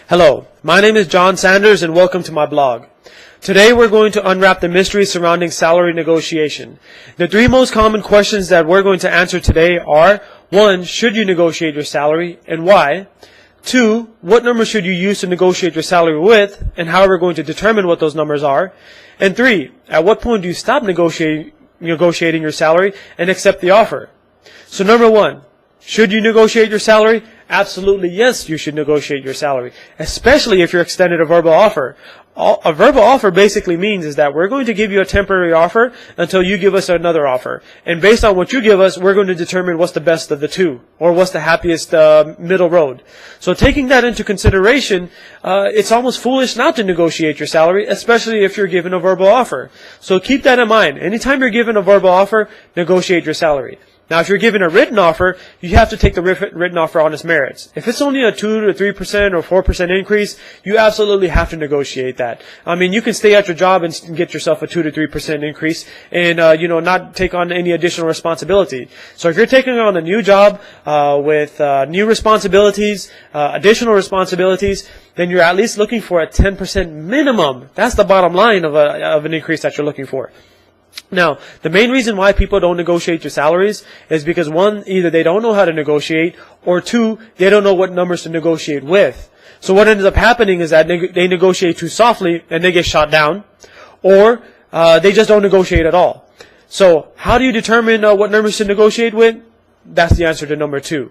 Hello, my name is John Sanders and welcome to my blog. Today we're going to unwrap the mystery surrounding salary negotiation. The three most common questions that we're going to answer today are: 1. Should you negotiate your salary and why? 2. What number should you use to negotiate your salary with and how we're going to determine what those numbers are? And 3. At what point do you stop negotiating your salary and accept the offer? So number 1, should you negotiate your salary? Absolutely yes, you should negotiate your salary, especially if you're extended a verbal offer. A verbal offer basically means is that we're going to give you a temporary offer until you give us another offer. And based on what you give us, we're going to determine what's the best of the two, or what's the happiest middle road. So taking that into consideration, it's almost foolish not to negotiate your salary, especially if you're given a verbal offer. So keep that in mind. Anytime you're given a verbal offer, negotiate your salary. Now, if you're given a written offer, you have to take the written offer on its merits. If it's only a 2 to 3% or 4% increase, you absolutely have to negotiate that. I mean, you can stay at your job and get yourself a 2 to 3% increase and, not take on any additional responsibility. So if you're taking on a new job, with, new responsibilities, additional responsibilities, then you're at least looking for a 10% minimum. That's the bottom line of an increase that you're looking for. Now, the main reason why people don't negotiate your salaries is because 1, either they don't know how to negotiate, or 2, they don't know what numbers to negotiate with. So what ends up happening is that they negotiate too softly and they get shot down, or they just don't negotiate at all. So how do you determine what numbers to negotiate with? That's the answer to number 2.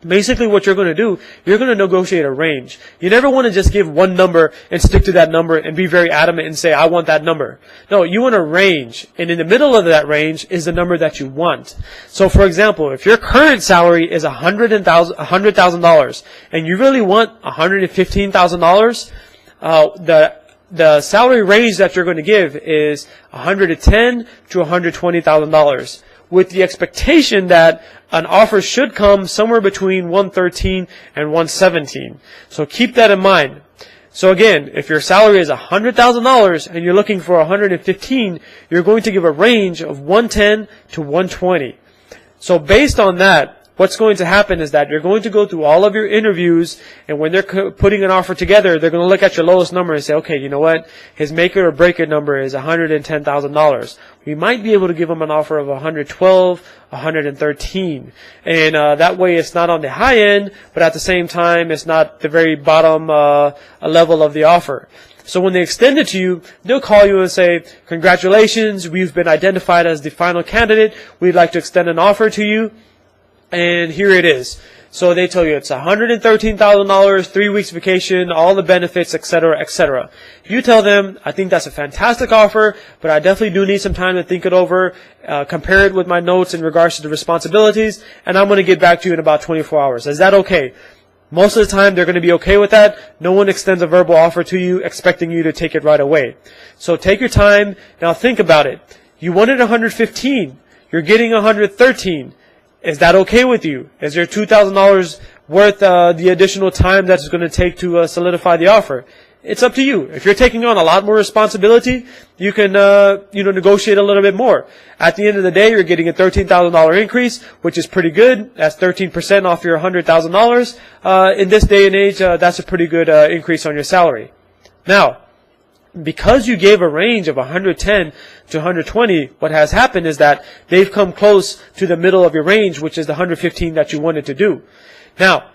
Basically, what you're going to do, you're going to negotiate a range. You never want to just give one number and stick to that number and be very adamant and say, I want that number. No, you want a range. And in the middle of that range is the number that you want. So, for example, if your current salary is $100,000 and you really want $115,000, the salary range that you're going to give is $110,000 to $120,000. With the expectation that an offer should come somewhere between $113,000 and $117,000. So keep that in mind. So again, if your salary is $100,000 and you're looking for $115,000, you're going to give a range of $110,000 to $120,000. So based on that, what's going to happen is that you're going to go through all of your interviews, and when they're putting an offer together, they're going to look at your lowest number and say, okay, you know what? His make it or break it number is $110,000. We might be able to give him an offer of $112,000, $113,000. And that way it's not on the high end, but at the same time, it's not the very bottom level of the offer. So when they extend it to you, they'll call you and say, congratulations, we've been identified as the final candidate. We'd like to extend an offer to you. And here it is. So they tell you it's $113,000, 3 weeks vacation, all the benefits, etc., etc. You tell them, I think that's a fantastic offer, but I definitely do need some time to think it over, compare it with my notes in regards to the responsibilities, and I'm going to get back to you in about 24 hours. Is that okay? Most of the time, they're going to be okay with that. No one extends a verbal offer to you expecting you to take it right away. So take your time. Now think about it. You wanted $115,000. You're getting $113,000. Is that okay with you? Is there $2,000 worth the additional time that's going to take to solidify the offer? It's up to you. If you're taking on a lot more responsibility, you can negotiate a little bit more. At the end of the day, you're getting a $13,000 increase, which is pretty good. That's 13% off your $100,000. In this day and age, that's a pretty good increase on your salary. Now, because you gave a range of 110 to 120, what has happened is that they've come close to the middle of your range, which is the 115 that you wanted to do. Now,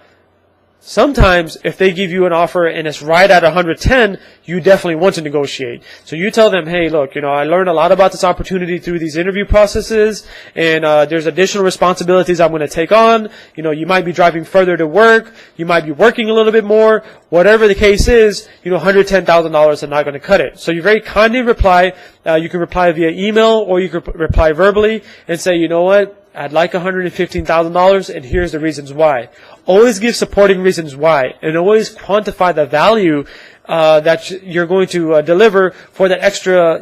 sometimes if they give you an offer and it's right at 110, you definitely want to negotiate. So you tell them, hey, look, I learned a lot about this opportunity through these interview processes, and there's additional responsibilities I'm going to take on. You might be driving further to work. You might be working a little bit more. Whatever the case is, $110,000 are not going to cut it. So you very kindly reply. You can reply via email, or you can reply verbally and say, you know what? I'd like $115,000, and here's the reasons why. Always give supporting reasons why, and always quantify the value that you're going to deliver for that extra,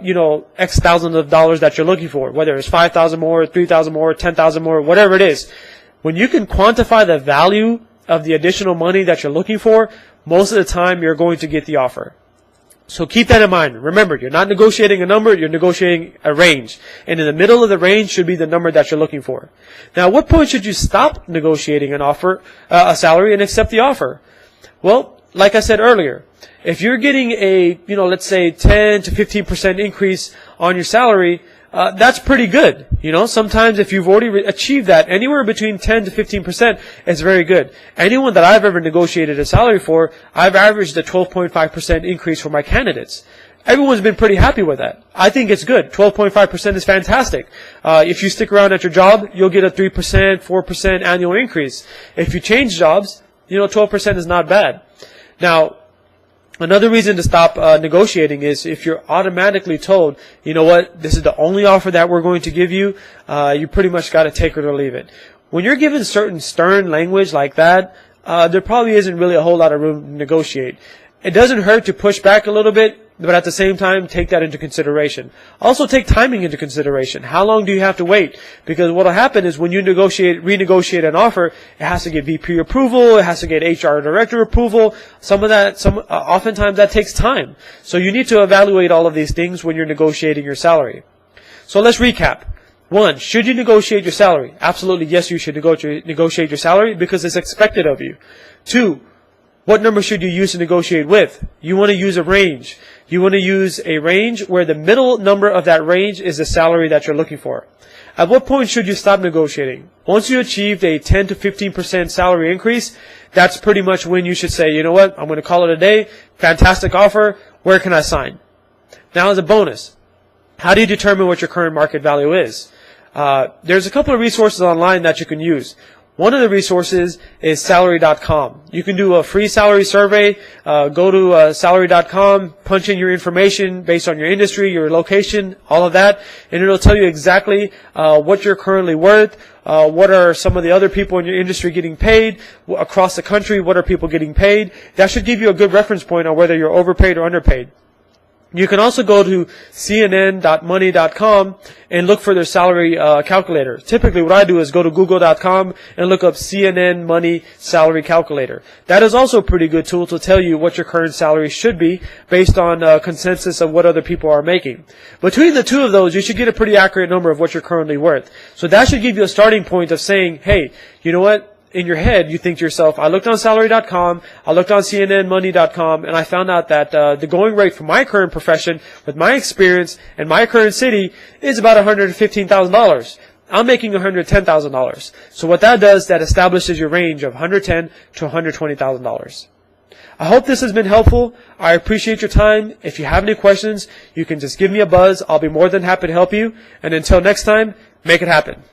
X thousands of dollars that you're looking for, whether it's $5,000 more, $3,000 more, $10,000 more, whatever it is. When you can quantify the value of the additional money that you're looking for, most of the time you're going to get the offer. So keep that in mind. Remember, you're not negotiating a number, you're negotiating a range. And in the middle of the range should be the number that you're looking for. Now, at what point should you stop negotiating an offer, a salary, and accept the offer? Well, like I said earlier, if you're getting a, let's say 10 to 15% increase on your salary, that's pretty good. Sometimes if you've already achieved that, anywhere between 10 to 15% is very good. Anyone that I've ever negotiated a salary for, I've averaged a 12.5% increase for my candidates. Everyone's been pretty happy with that. I think it's good. 12.5% is fantastic. If you stick around at your job, you'll get a 3%, 4% annual increase. If you change jobs, 12% is not bad. Now, another reason to stop negotiating is if you're automatically told, you know what, this is the only offer that we're going to give you, you pretty much got to take it or leave it. When you're given certain stern language like that, there probably isn't really a whole lot of room to negotiate. It doesn't hurt to push back a little bit, but at the same time, take that into consideration. Also take timing into consideration. How long do you have to wait? Because what will happen is when you renegotiate an offer, it has to get VP approval, it has to get HR director approval. Oftentimes that takes time. So you need to evaluate all of these things when you're negotiating your salary. So let's recap. 1, should you negotiate your salary? Absolutely, yes, you should negotiate your salary because it's expected of you. 2, what number should you use to negotiate with? You want to use a range. You want to use a range where the middle number of that range is the salary that you're looking for. At what point should you stop negotiating? Once you achieved a 10 to 15% salary increase, that's pretty much when you should say, you know what, I'm going to call it a day. Fantastic offer. Where can I sign? Now as a bonus, how do you determine what your current market value is? There's a couple of resources online that you can use. One of the resources is salary.com. You can do a free salary survey. Go to salary.com, punch in your information based on your industry, your location, all of that, and it'll tell you exactly what you're currently worth, what are some of the other people in your industry getting paid, across the country, what are people getting paid. That should give you a good reference point on whether you're overpaid or underpaid. You can also go to cnn.money.com and look for their salary calculator. Typically what I do is go to google.com and look up CNN Money Salary Calculator. That is also a pretty good tool to tell you what your current salary should be based on consensus of what other people are making. Between the two of those, you should get a pretty accurate number of what you're currently worth. So that should give you a starting point of saying, hey, you know what? In your head, you think to yourself, I looked on salary.com, I looked on cnnmoney.com, and I found out that the going rate for my current profession, with my experience and my current city, is about $115,000. I'm making $110,000. So what that does, that establishes your range of $110,000 to $120,000. I hope this has been helpful. I appreciate your time. If you have any questions, you can just give me a buzz. I'll be more than happy to help you. And until next time, make it happen.